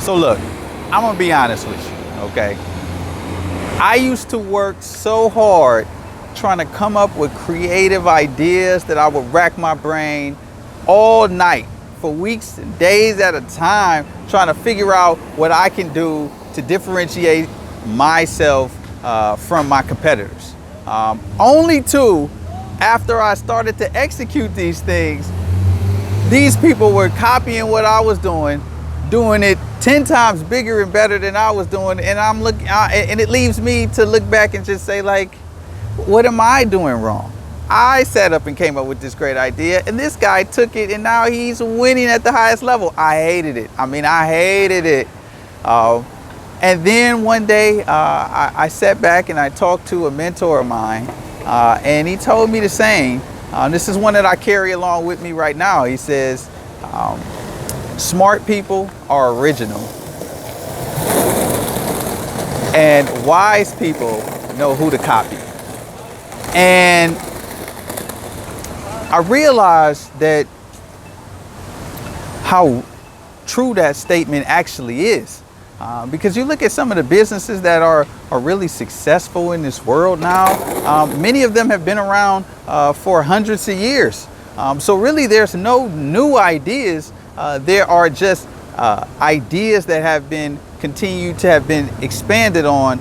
So look, I'm gonna be honest with you, okay? I used to work so hard trying to come up with creative ideas that I would rack my brain all night for weeks and days at a time, trying to figure out what I can do to differentiate myself from my competitors. Only to, after I started to execute these things, these people were copying what I was doing it 10 times bigger and better than I was doing, and I'm looking, and it leaves me to look back and just say, like, what am I doing wrong? I sat up and came up with this great idea, and this guy took it, and now he's winning at the highest level. I hated it. I hated it. And then one day, I sat back and I talked to a mentor of mine, and he told me the saying. This is one that I carry along with me right now. He says, smart people are original, and wise people know who to copy. And I realized that how true that statement actually is. Because you look at some of the businesses that are really successful in this world now, many of them have been around for hundreds of years. So really there's no new ideas. There are just ideas that have been continued to have been expanded on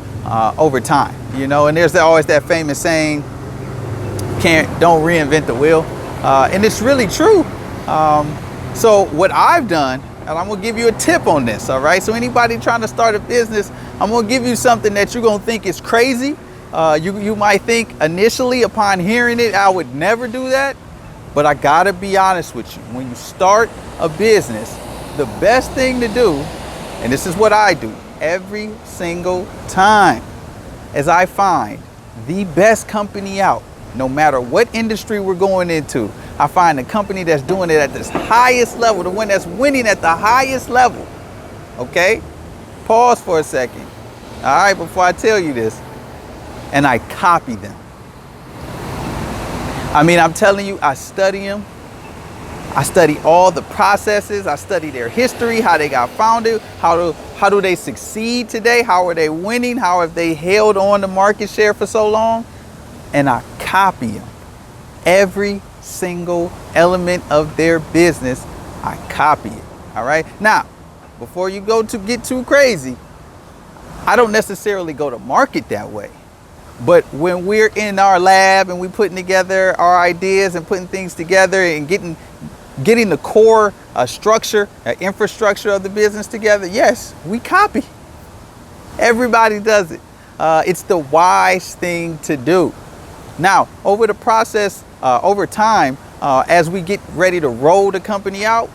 over time, you know. And there's always that famous saying, don't reinvent the wheel, and it's really true. So what I've done, and I'm gonna give you a tip on this, all right? So anybody trying to start a business, I'm gonna give you something that you're gonna think is crazy. You might think initially upon hearing it, I would never do that. But I gotta be honest with you, when you start a business, the best thing to do, and this is what I do every single time, is I find the best company out, no matter what industry we're going into. I find a company that's doing it at this highest level, the one that's winning at the highest level, okay? Pause for a second, all right, before I tell you this, and I copy them. I'm telling you, I study them. I study all the processes. I study their history, how they got founded, how do they succeed today, how are they winning, how have they held on to market share for so long, and I copy them. Every single element of their business, I copy it, all right? Now, before you go to get too crazy, I don't necessarily go to market that way. But when we're in our lab and we're putting together our ideas and putting things together and getting the core structure, infrastructure of the business together, yes, we copy. Everybody does it. It's the wise thing to do. Now, over the process, over time, as we get ready to roll the company out,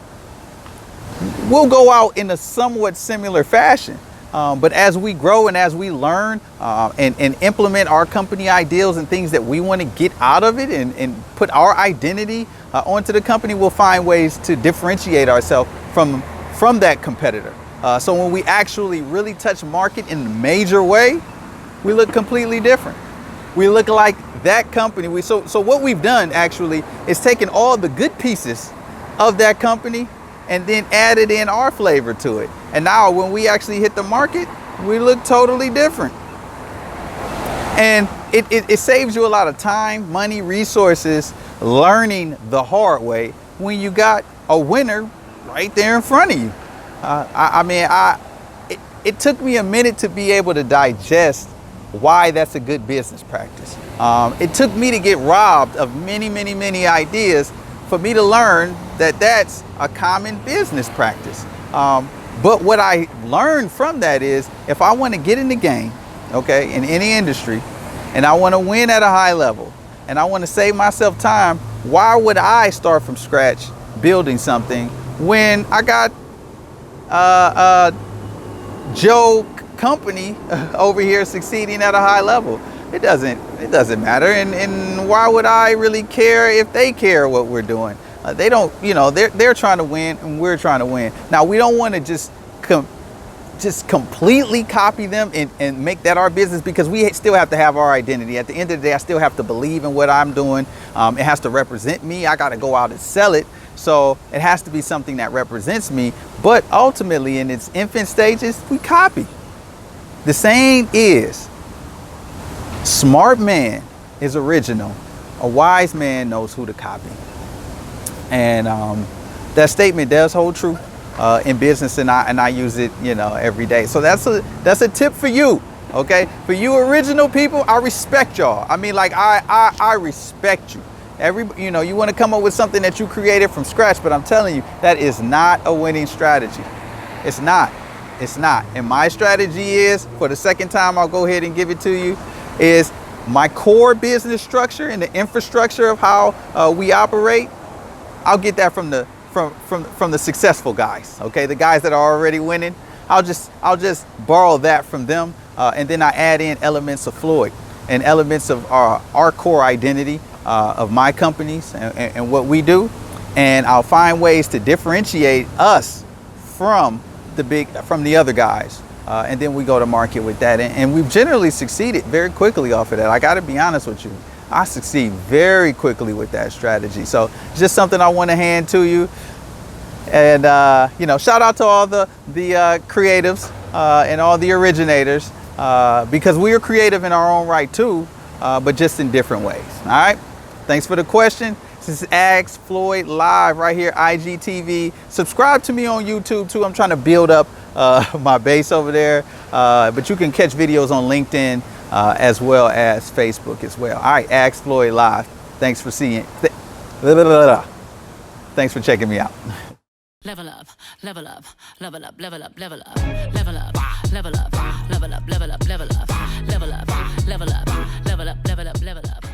we'll go out in a somewhat similar fashion. But as we grow and as we learn and implement our company ideals and things that we want to get out of it and put our identity onto the company, we'll find ways to differentiate ourselves from that competitor. So when we actually really touch market in a major way, we look completely different. We look like that company. So what we've done actually is taken all the good pieces of that company and then added in our flavor to it. And now when we actually hit the market, we look totally different. And it saves you a lot of time, money, resources, learning the hard way when you got a winner right there in front of you. It took me a minute to be able to digest why that's a good business practice. It took me to get robbed of many, many, many ideas for me to learn that that's a common business practice. But what I learned from that is, if I want to get in the game, okay, in any industry, and I want to win at a high level, and I want to save myself time, why would I start from scratch building something when I got Joe company over here succeeding at a high level? It doesn't matter. And why would I really care if they care what we're doing? They don't, they're trying to win and we're trying to win. Now, we don't want to just completely copy them and make that our business, because we still have to have our identity. At the end of the day, I still have to believe in what I'm doing. It has to represent me. I got to go out and sell it. So it has to be something that represents me. But ultimately, in its infant stages, we copy. The saying is, smart man is original. A wise man knows who to copy. And that statement does hold true in business, and I use it, every day. So that's a tip for you. Okay, for you original people, I respect y'all. I mean, like I respect you. You want to come up with something that you created from scratch, but I'm telling you, that is not a winning strategy. It's not. It's not. And my strategy is, for the second time, I'll go ahead and give it to you, is my core business structure and the infrastructure of how we operate. I'll get that from the successful guys. Okay, the guys that are already winning. I'll just borrow that from them, and then I add in elements of Floyd and elements of our core identity of my companies and what we do, and I'll find ways to differentiate us from the other guys, and then we go to market with that, and we've generally succeeded very quickly off of that. I got to be honest with you, I succeed very quickly with that strategy. So it's just something I want to hand to you. And shout out to all the creatives and all the originators, because we are creative in our own right too, but just in different ways. All right, thanks for the question. This is Ask Floyd live right here, IGTV. Subscribe to me on YouTube too. I'm trying to build up my base over there, but you can catch videos on LinkedIn as well as Facebook as well. All right, Ask Floyd live. Thanks for seeing. Thanks for checking me out. Level up, level up, level up, level up, level up, level up, level up, level up, level up, level up, level up, level up, level up, level up, level up.